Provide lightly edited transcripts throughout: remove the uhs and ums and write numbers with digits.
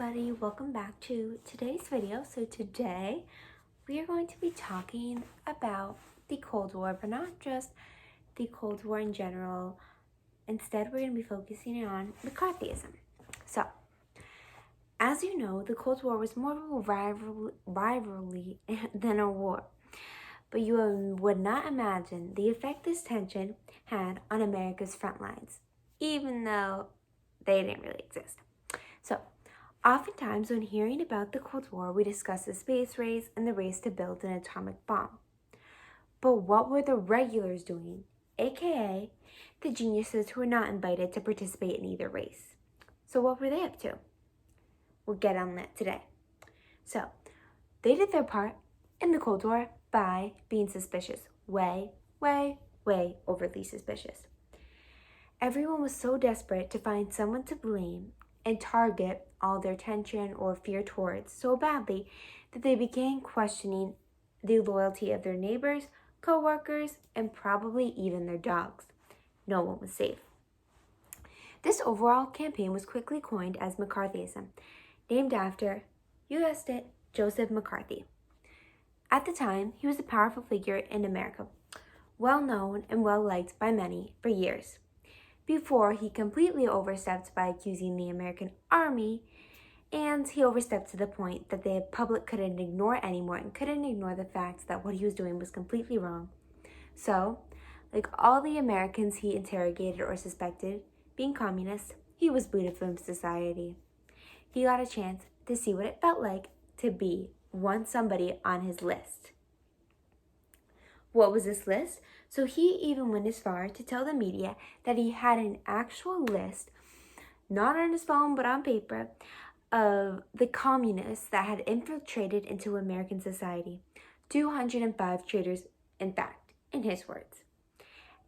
everybody, welcome back to today's video. So today we are going to be talking about the Cold War, but not just the Cold War in general. Instead, we're going to be focusing on McCarthyism. So, as you know, the Cold War was more of a rivalry than a war. But you would not imagine the effect this tension had on America's front lines, even though they didn't really exist. So, oftentimes, when hearing about the Cold War, we discuss the space race and the race to build an atomic bomb. But what were the regulars doing, aka the geniuses who were not invited to participate in either race? So what were they up to? We'll get on that today. So, they did their part in the Cold War by being suspicious. Way overly suspicious. Everyone was so desperate to find someone to blame and target all their tension or fear towards so badly that they began questioning the loyalty of their neighbors, co-workers, and probably even their dogs. No one was safe. This overall campaign was quickly coined as McCarthyism, named after, you guessed it, Joseph McCarthy. At the time, he was a powerful figure in America, well known and well liked by many for years, before he completely overstepped by accusing the American army, and he overstepped to the point that the public couldn't ignore anymore and couldn't ignore the fact that what he was doing was completely wrong. So, like all the Americans he interrogated or suspected being communists, he was booted from society. He got a chance to see what it felt like to be somebody on his list. What was this list? So he even went as far to tell the media that he had an actual list, not on his phone but on paper, of the communists that had infiltrated into American society. 205 traitors, in fact, in his words.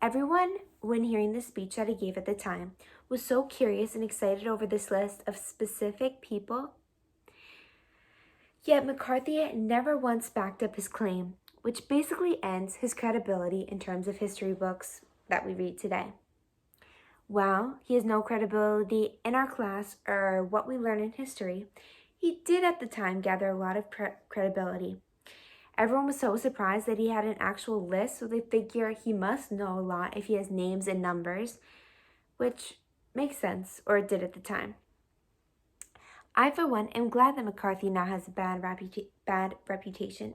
Everyone, when hearing the speech that he gave at the time, was so curious and excited over this list of specific people. Yet McCarthy never once backed up his claim, which basically ends his credibility in terms of history books that we read today. While he has no credibility in our class or what we learn in history, he did at the time gather a lot of credibility. Everyone was so surprised that he had an actual list, so they figure he must know a lot if he has names and numbers, which makes sense, or it did at the time. I, for one, am glad that McCarthy now has a bad reputation,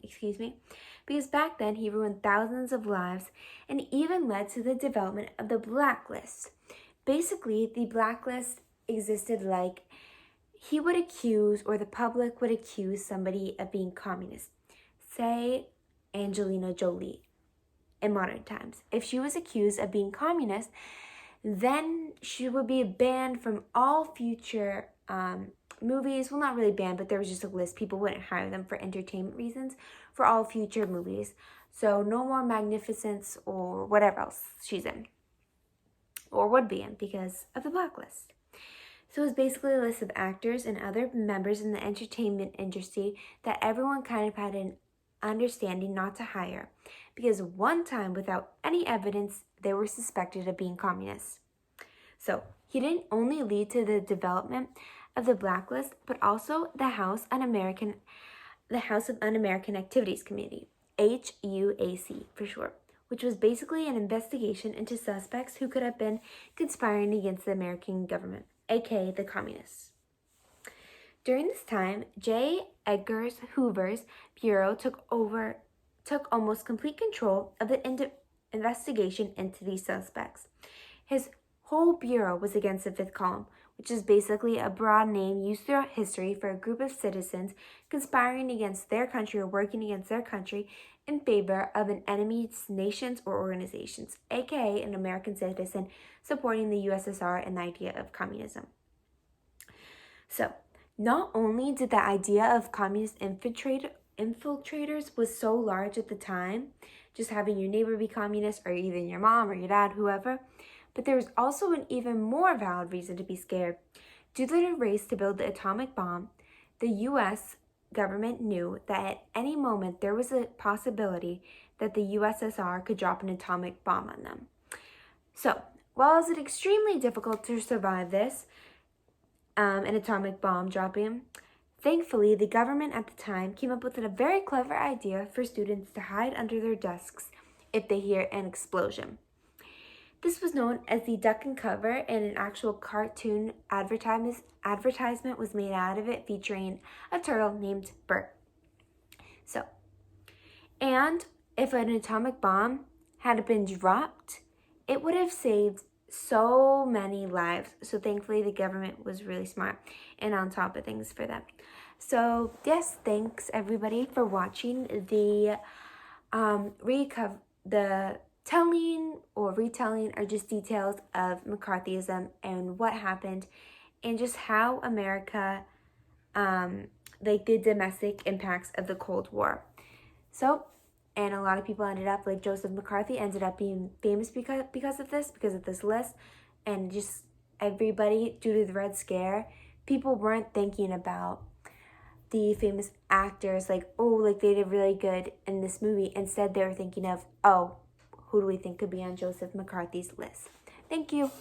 because back then he ruined thousands of lives and even led to the development of the blacklist. Basically, the blacklist existed like he would accuse, or the public would accuse somebody of being communist. Say Angelina Jolie in modern times. If she was accused of being communist, then she would be banned from all future movies. Well, not really banned, but there was just a list. People wouldn't hire them for entertainment reasons for all future movies. So no more Magnificence or whatever else she's in, or would be in, because of the blacklist. So it was basically a list of actors and other members in the entertainment industry that everyone kind of had an understanding not to hire, because one time, without any evidence, they were suspected of being communists. So he didn't only lead to the development of the blacklist, but also the House of Un-American Activities Committee, HUAC for short, which was basically an investigation into suspects who could have been conspiring against the American government, aka the communists. During this time, J. Edgar Hoover's bureau took almost complete control of the investigation into these suspects. His whole bureau was against the fifth column, which is basically a broad name used throughout history for a group of citizens conspiring against their country or working against their country in favor of an enemy's nations or organizations, aka an American citizen supporting the USSR and the idea of communism. So, not only did the idea of communist infiltrators was so large at the time, just having your neighbor be communist, or even your mom or your dad, whoever, but there was also an even more valid reason to be scared. Due to the race to build the atomic bomb, the U.S. government knew that at any moment there was a possibility that the USSR could drop an atomic bomb on them. So, while it was extremely difficult to survive this, an atomic bomb dropping. Thankfully, the government at the time came up with a very clever idea for students to hide under their desks if they hear an explosion. This was known as the duck and cover, and an actual cartoon advertisement was made out of it featuring a turtle named Bert. And if an atomic bomb had been dropped, it would have saved so many lives. So thankfully, the government was really smart and on top of things for them. So yes, thanks everybody for watching the telling or retelling or just details of McCarthyism and what happened and just how America, like the domestic impacts of the Cold War. So, and a lot of people ended up, like Joseph McCarthy, ended up being famous because of this list. And just everybody, due to the Red Scare, people weren't thinking about the famous actors, like, oh, like they did really good in this movie. Instead, they were thinking of, oh, who do we think could be on Joseph McCarthy's list? Thank you.